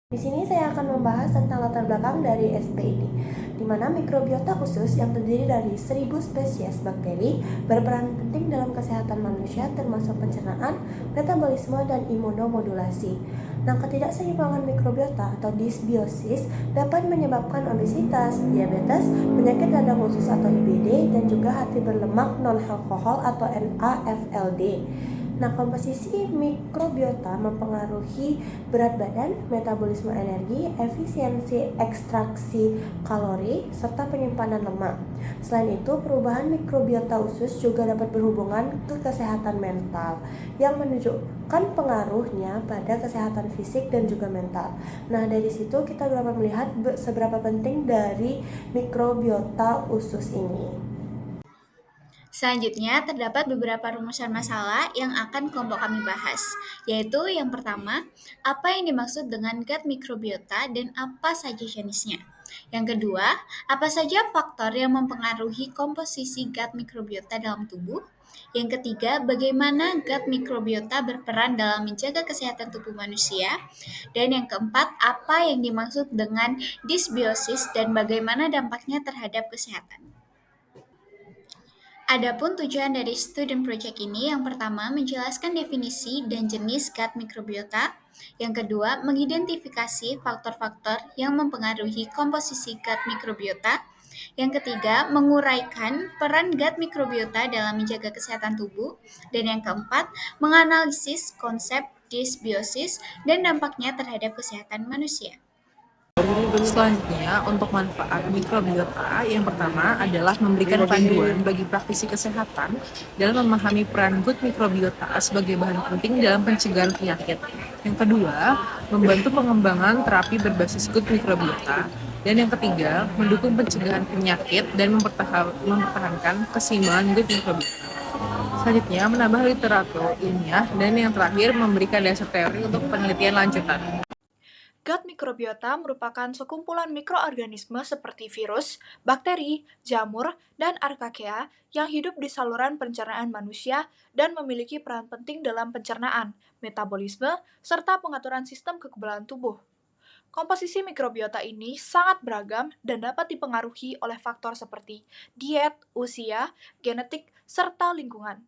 Di sini saya akan membahas tentang latar belakang dari SP ini, di mana mikrobiota usus yang terdiri dari 1000 spesies bakteri berperan penting dalam kesehatan manusia termasuk pencernaan, metabolisme, dan imunomodulasi. Nah, ketidakseimbangan mikrobiota atau dysbiosis dapat menyebabkan obesitas, diabetes, penyakit radang usus atau IBD, dan juga hati berlemak non-alkohol atau NAFLD. Nah, komposisi mikrobiota mempengaruhi berat badan, metabolisme energi, efisiensi ekstraksi kalori, serta penyimpanan lemak. Selain itu, perubahan mikrobiota usus juga dapat berhubungan ke kesehatan mental, yang menunjukkan pengaruhnya pada kesehatan fisik dan juga mental. Nah, dari situ kita dapat melihat seberapa penting dari mikrobiota usus ini. Selanjutnya, terdapat beberapa rumusan masalah yang akan kelompok kami bahas, yaitu yang pertama, apa yang dimaksud dengan gut microbiota dan apa saja jenisnya. Yang kedua, apa saja faktor yang mempengaruhi komposisi gut microbiota dalam tubuh. Yang ketiga, bagaimana gut microbiota berperan dalam menjaga kesehatan tubuh manusia. Dan yang keempat, apa yang dimaksud dengan dysbiosis dan bagaimana dampaknya terhadap kesehatan. Adapun tujuan dari student project ini, yang pertama menjelaskan definisi dan jenis gut microbiota, yang kedua mengidentifikasi faktor-faktor yang mempengaruhi komposisi gut microbiota, yang ketiga menguraikan peran gut microbiota dalam menjaga kesehatan tubuh, dan yang keempat menganalisis konsep dysbiosis dan dampaknya terhadap kesehatan manusia. Selanjutnya, untuk manfaat mikrobiota, yang pertama adalah memberikan panduan bagi praktisi kesehatan dalam memahami peran good mikrobiota sebagai bahan penting dalam pencegahan penyakit. Yang kedua, membantu pengembangan terapi berbasis good mikrobiota. Dan yang ketiga, mendukung pencegahan penyakit dan mempertahankan keseimbangan good mikrobiota. Selanjutnya, menambah literatur ilmiah. Dan yang terakhir, memberikan dasar teori untuk penelitian lanjutan. Gut mikrobiota merupakan sekumpulan mikroorganisme seperti virus, bakteri, jamur, dan Archaea yang hidup di saluran pencernaan manusia dan memiliki peran penting dalam pencernaan, metabolisme, serta pengaturan sistem kekebalan tubuh. Komposisi mikrobiota ini sangat beragam dan dapat dipengaruhi oleh faktor seperti diet, usia, genetik, serta lingkungan.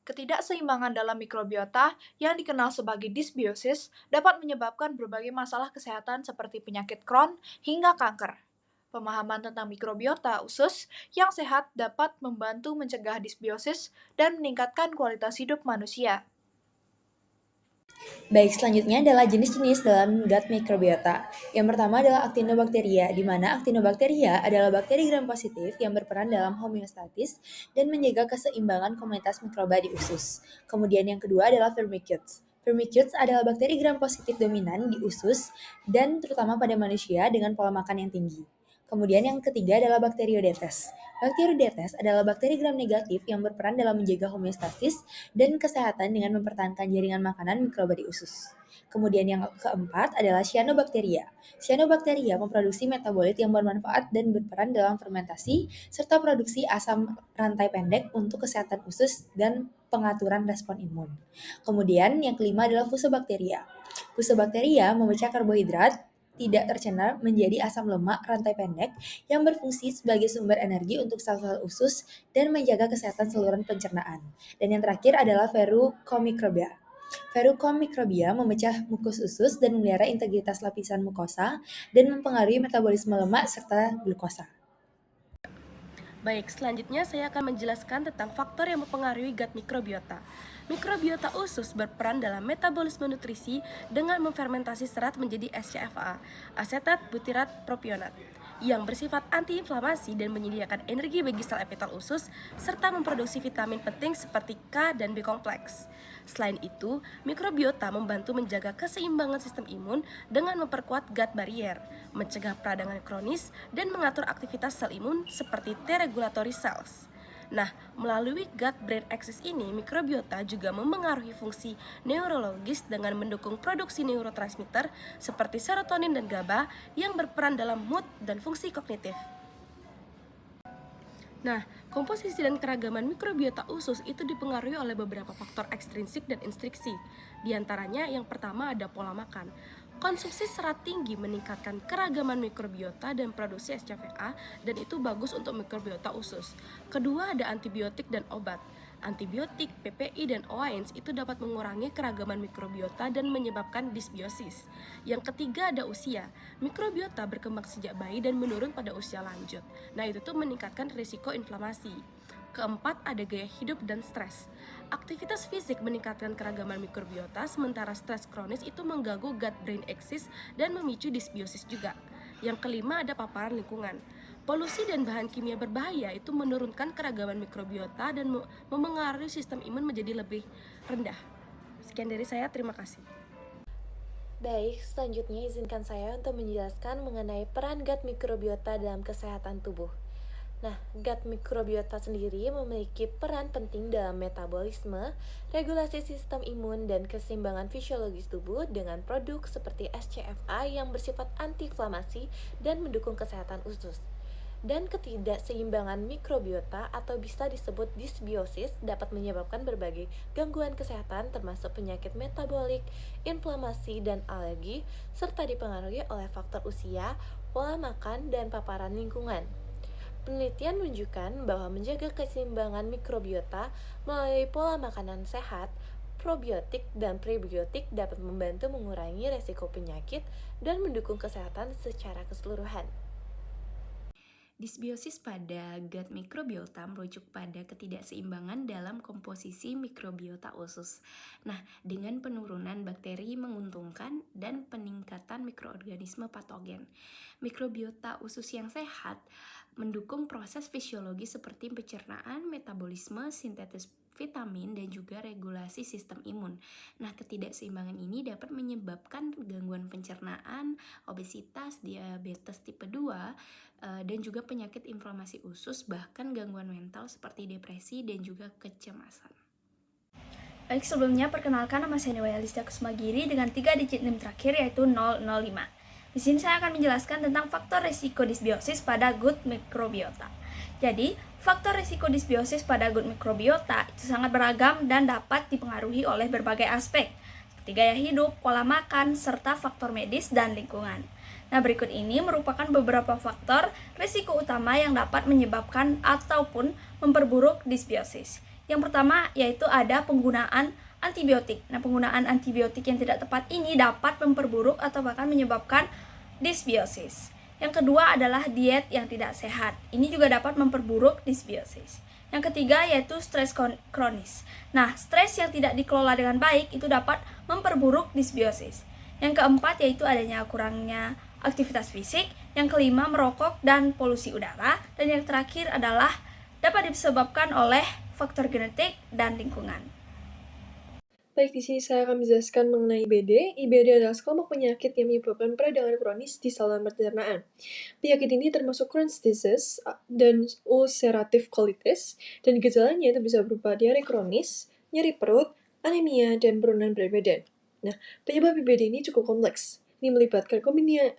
Ketidakseimbangan dalam mikrobiota yang dikenal sebagai dysbiosis dapat menyebabkan berbagai masalah kesehatan seperti penyakit Crohn hingga kanker. Pemahaman tentang mikrobiota usus yang sehat dapat membantu mencegah dysbiosis dan meningkatkan kualitas hidup manusia. Baik, selanjutnya adalah jenis-jenis dalam gut microbiota. Yang pertama adalah Actinobacteria, di mana Actinobacteria adalah bakteri gram positif yang berperan dalam homeostatis dan menjaga keseimbangan komunitas mikroba di usus. Kemudian yang kedua adalah Firmicutes. Firmicutes adalah bakteri gram positif dominan di usus dan terutama pada manusia dengan pola makan yang tinggi. Kemudian yang ketiga adalah Bacteroidetes. Bacteroidetes adalah bakteri gram negatif yang berperan dalam menjaga homeostasis dan kesehatan dengan mempertahankan jaringan makanan mikroba di usus. Kemudian yang keempat adalah Cyanobacteria. Cyanobacteria memproduksi metabolit yang bermanfaat dan berperan dalam fermentasi serta produksi asam rantai pendek untuk kesehatan usus dan pengaturan respon imun. Kemudian yang kelima adalah Fusobacteria. Fusobacteria memecah karbohidrat tidak tercerna menjadi asam lemak rantai pendek yang berfungsi sebagai sumber energi untuk sel-sel usus dan menjaga kesehatan saluran pencernaan. Dan yang terakhir adalah Verrucomicrobia. Verrucomicrobia memecah mukus usus dan memelihara integritas lapisan mukosa dan mempengaruhi metabolisme lemak serta glukosa. Baik, selanjutnya saya akan menjelaskan tentang faktor yang mempengaruhi gut mikrobiota. Mikrobiota usus berperan dalam metabolisme nutrisi dengan memfermentasi serat menjadi SCFA, asetat butirat propionat, yang bersifat antiinflamasi dan menyediakan energi bagi sel epitel usus, serta memproduksi vitamin penting seperti K dan B kompleks. Selain itu, mikrobiota membantu menjaga keseimbangan sistem imun dengan memperkuat gut barrier, mencegah peradangan kronis, dan mengatur aktivitas sel imun seperti T-regulatory cells. Nah, melalui gut-brain axis ini, mikrobiota juga memengaruhi fungsi neurologis dengan mendukung produksi neurotransmitter seperti serotonin dan GABA yang berperan dalam mood dan fungsi kognitif. Nah, komposisi dan keragaman mikrobiota usus itu dipengaruhi oleh beberapa faktor ekstrinsik dan intrinsik. Di antaranya yang pertama ada pola makan. Konsumsi serat tinggi meningkatkan keragaman mikrobiota dan produksi SCFA, dan itu bagus untuk mikrobiota usus. Kedua, ada antibiotik dan obat. Antibiotik, PPI, dan OANs itu dapat mengurangi keragaman mikrobiota dan menyebabkan disbiosis. Yang ketiga, ada usia. Mikrobiota berkembang sejak bayi dan menurun pada usia lanjut. Nah, itu tuh meningkatkan risiko inflamasi. Keempat, ada gaya hidup dan stres. Aktivitas fisik meningkatkan keragaman mikrobiota, sementara stres kronis itu mengganggu gut-brain axis dan memicu disbiosis juga. Yang kelima, ada paparan lingkungan. Polusi dan bahan kimia berbahaya itu menurunkan keragaman mikrobiota dan memengaruhi sistem imun menjadi lebih rendah. Sekian dari saya, terima kasih. Baik, selanjutnya izinkan saya untuk menjelaskan mengenai peran gut mikrobiota dalam kesehatan tubuh. Nah, gut mikrobiota sendiri memiliki peran penting dalam metabolisme, regulasi sistem imun, dan keseimbangan fisiologis tubuh dengan produk seperti SCFA yang bersifat antiinflamasi dan mendukung kesehatan usus. Dan ketidakseimbangan mikrobiota atau bisa disebut disbiosis dapat menyebabkan berbagai gangguan kesehatan termasuk penyakit metabolik, inflamasi, dan alergi, serta dipengaruhi oleh faktor usia, pola makan, dan paparan lingkungan. Penelitian menunjukkan bahwa menjaga keseimbangan mikrobiota melalui pola makanan sehat, probiotik dan prebiotik dapat membantu mengurangi resiko penyakit dan mendukung kesehatan secara keseluruhan. Disbiosis pada gut mikrobiota merujuk pada ketidakseimbangan dalam komposisi mikrobiota usus. Nah, dengan penurunan bakteri menguntungkan dan peningkatan mikroorganisme patogen. Mikrobiota usus yang sehat mendukung proses fisiologi seperti pencernaan, metabolisme, sintesis vitamin, dan juga regulasi sistem imun. Nah, ketidakseimbangan ini dapat menyebabkan gangguan pencernaan, obesitas, diabetes tipe 2, dan juga penyakit inflamasi usus, bahkan gangguan mental seperti depresi dan juga kecemasan. Baik, sebelumnya perkenalkan, nama saya Dewa Yalistia Kusmagiri dengan 3 digit NIM terakhir yaitu 005. Di sini saya akan menjelaskan tentang faktor risiko disbiosis pada gut mikrobiota. Jadi, faktor risiko disbiosis pada gut mikrobiota itu sangat beragam dan dapat dipengaruhi oleh berbagai aspek, seperti gaya hidup, pola makan, serta faktor medis dan lingkungan. Nah, berikut ini merupakan beberapa faktor risiko utama yang dapat menyebabkan ataupun memperburuk disbiosis. Yang pertama yaitu ada penggunaan antibiotik. Nah, penggunaan antibiotik yang tidak tepat ini dapat memperburuk atau bahkan menyebabkan disbiosis. Yang kedua adalah diet yang tidak sehat. Ini juga dapat memperburuk disbiosis. Yang ketiga yaitu stres kronis. Nah, stres yang tidak dikelola dengan baik itu dapat memperburuk disbiosis. Yang keempat yaitu adanya kurangnya aktivitas fisik. Yang kelima merokok dan polusi udara. Dan yang terakhir adalah dapat disebabkan oleh faktor genetik dan lingkungan. Baik, di sini saya akan menjelaskan mengenai IBD. IBD adalah sekelompok penyakit yang menyebabkan peradangan kronis di saluran pencernaan. Penyakit ini termasuk Crohn's disease dan ulcerative colitis, dan gejalanya itu bisa berupa diare kronis, nyeri perut, anemia, dan penurunan berat badan. Nah, penyebab IBD ini cukup kompleks. Ini melibatkan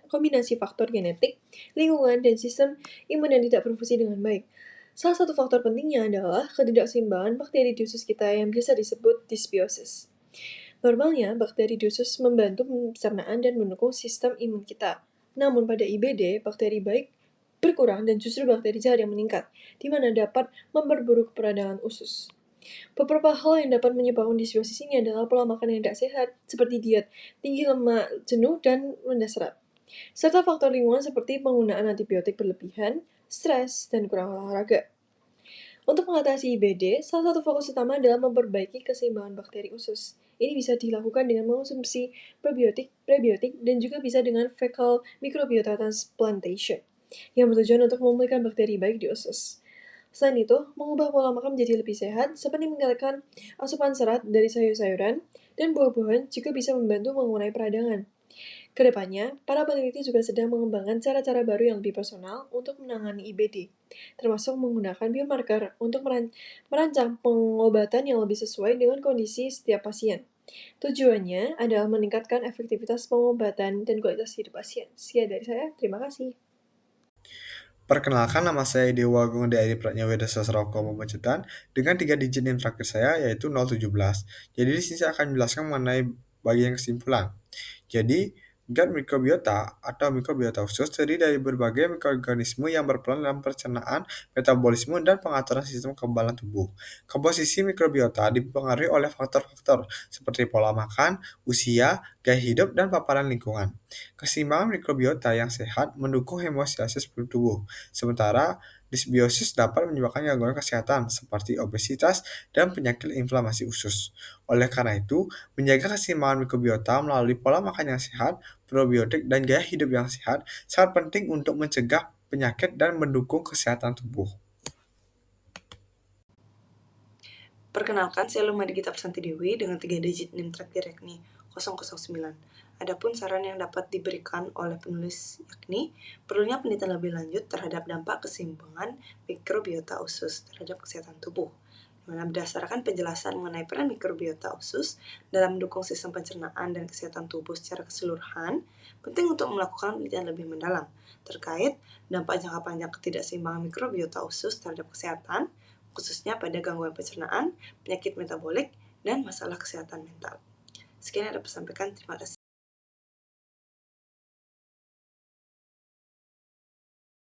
kombinasi faktor genetik, lingkungan, dan sistem imun yang tidak berfungsi dengan baik. Salah satu faktor pentingnya adalah ketidakseimbangan bakteri di usus kita yang biasa disebut disbiosis. Normalnya, bakteri di usus membantu pencernaan dan mendukung sistem imun kita. Namun pada IBD, bakteri baik berkurang dan justru bakteri jahat yang meningkat, di mana dapat memperburuk peradangan usus. Beberapa hal yang dapat menyebabkan disbiosis ini adalah pola makan yang tidak sehat, seperti diet, tinggi lemak, jenuh, dan rendah serat. Serta faktor lingkungan seperti penggunaan antibiotik berlebihan, stres, dan kurang olahraga. Untuk mengatasi IBD, salah satu fokus utama adalah memperbaiki keseimbangan bakteri usus. Ini bisa dilakukan dengan mengonsumsi probiotik, prebiotik, dan juga bisa dengan fecal microbiota transplantation, yang bertujuan untuk memulihkan bakteri baik di usus. Selain itu, mengubah pola makan menjadi lebih sehat, seperti meningkatkan asupan serat dari sayur-sayuran dan buah-buahan juga bisa membantu mengurangi peradangan. Kedepannya, para peneliti juga sedang mengembangkan cara-cara baru yang lebih personal untuk menangani IBD, termasuk menggunakan biomarker untuk merancang pengobatan yang lebih sesuai dengan kondisi setiap pasien. Tujuannya adalah meningkatkan efektivitas pengobatan dan kualitas hidup pasien. Sekian dari saya, terima kasih. Perkenalkan, nama saya Dewa Agung dari Pratnya Weda Sastra Hukum Pemacetan dengan 3 digit yang terakhir saya yaitu 017. Jadi di sini saya akan menjelaskan mengenai bagian kesimpulan. Jadi Gut microbiota atau mikrobiota usus terdiri dari berbagai mikroorganisme yang berperan dalam pencernaan, metabolisme, dan pengaturan sistem kekebalan tubuh. Komposisi mikrobiota dipengaruhi oleh faktor-faktor seperti pola makan, usia, gaya hidup, dan paparan lingkungan. Keseimbangan mikrobiota yang sehat mendukung homeostasis tubuh, sementara disbiosis dapat menyebabkan gangguan kesehatan seperti obesitas dan penyakit inflamasi usus. Oleh karena itu, menjaga keseimbangan mikrobiota melalui pola makan yang sehat, probiotik, dan gaya hidup yang sehat sangat penting untuk mencegah penyakit dan mendukung kesehatan tubuh. Perkenalkan, saya Lumadi Gita Persanti Dewi dengan 3 digit NIM terakhir yakni 009. Adapun saran yang dapat diberikan oleh penulis yakni perlunya penelitian lebih lanjut terhadap dampak keseimbangan mikrobiota usus terhadap kesehatan tubuh, di mana berdasarkan penjelasan mengenai peran mikrobiota usus dalam mendukung sistem pencernaan dan kesehatan tubuh secara keseluruhan, penting untuk melakukan penelitian lebih mendalam terkait dampak jangka panjang ketidakseimbangan mikrobiota usus terhadap kesehatan, khususnya pada gangguan pencernaan, penyakit metabolik, dan masalah kesehatan mental. Sekian yang dapat disampaikan, terima kasih.